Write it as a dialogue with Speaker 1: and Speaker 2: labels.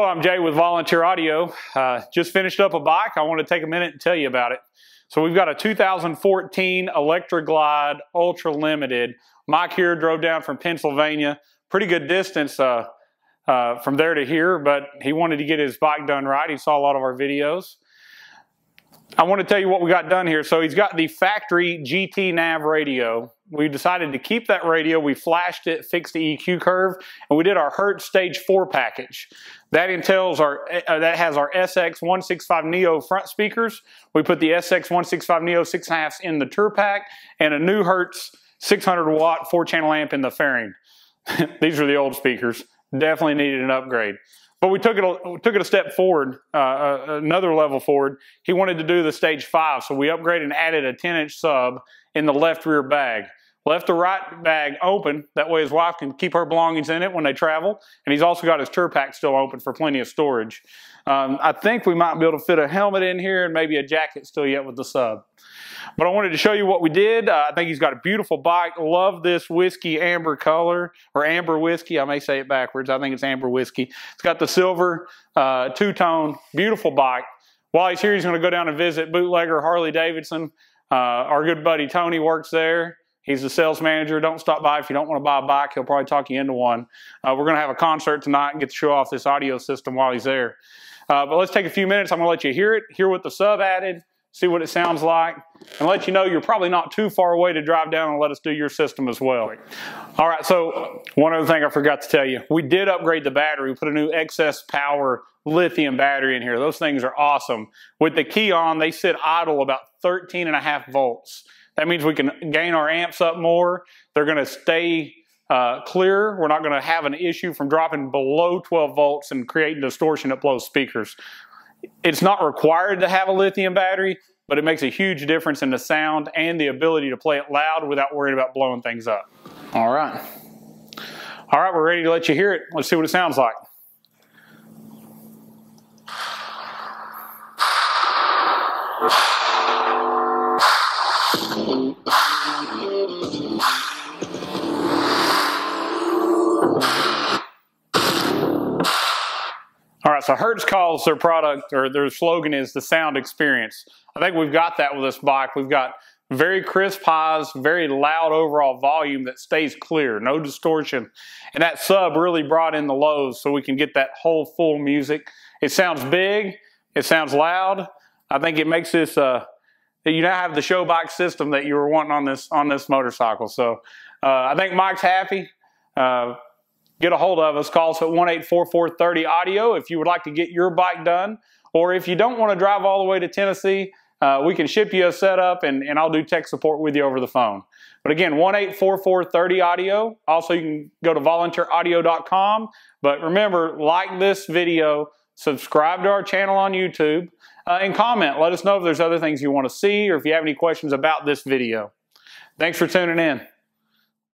Speaker 1: Hello, I'm Jay with Volunteer Audio. Just finished up a bike. I want to take a minute and tell you about it. So we've got a 2014 Electra Glide Ultra Limited. Mike here drove down from Pennsylvania. Pretty good distance from there to here, but he wanted to get his bike done right. He saw a lot of our videos. I want to tell you what we got done here. So he's got the factory GT nav radio. We decided to keep that radio. We flashed it, fixed the EQ curve, and we did our Hertz Stage 4 package. That entails that has our SX165 Neo front speakers. We put the SX165 Neo 6.5 in the tour pack and a new Hertz 600 watt 4-channel amp in the fairing. These are the old speakers. Definitely needed an upgrade. But we took it a step forward, another level forward. He wanted to do the Stage 5, so we upgraded and added a 10-inch sub in the left rear bag. Left the right bag open, that way his wife can keep her belongings in it when they travel. And he's also got his tour pack still open for plenty of storage. I think we might be able to fit a helmet in here and maybe a jacket still yet with the sub. But I wanted to show you what we did. I think he's got a beautiful bike. Love this whiskey amber color, or amber whiskey. I may say it backwards. I think it's amber whiskey. It's got the silver two-tone, beautiful bike. While he's here, he's going to go down and visit bootlegger Harley Davidson. Our good buddy Tony works there. He's the sales manager. Don't stop by if you don't want to buy a bike. He'll probably talk you into one. We're going to have a concert tonight and get to show off this audio system while he's there. But let's take a few minutes. I'm going to let you hear it, hear what the sub added, see what it sounds like, and let you know you're probably not too far away to drive down and let us do your system as well. All right, so one other thing I forgot to tell you. We did upgrade the battery. We put a new excess power lithium battery in here. Those things are awesome. With the key on, they sit idle about 13.5 volts. That means we can gain our amps up more. They're going to stay clear. We're not going to have an issue from dropping below 12 volts and creating distortion that blows speakers. It's not required to have a lithium battery, but it makes a huge difference in the sound and the ability to play it loud without worrying about blowing things up. All right. All right, we're ready to let you hear it. Let's see what it sounds like. All right, so Hertz calls their product, or their slogan is the sound experience. I think we've got that with this bike. We've got very crisp highs, very loud overall volume that stays clear, no distortion. And that sub really brought in the lows so we can get that whole full music. It sounds big, it sounds loud. I think it makes this, you now have the show bike system that you were wanting on this motorcycle. So I think Mike's happy. Get a hold of us. Call us at 1-844-30-AUDIO if you would like to get your bike done. Or if you don't want to drive all the way to Tennessee, we can ship you a setup and I'll do tech support with you over the phone. But again, 1-844-30-AUDIO. Also, you can go to volunteeraudio.com. But remember, like this video, subscribe to our channel on YouTube, and comment. Let us know if there's other things you want to see or if you have any questions about this video. Thanks for tuning in.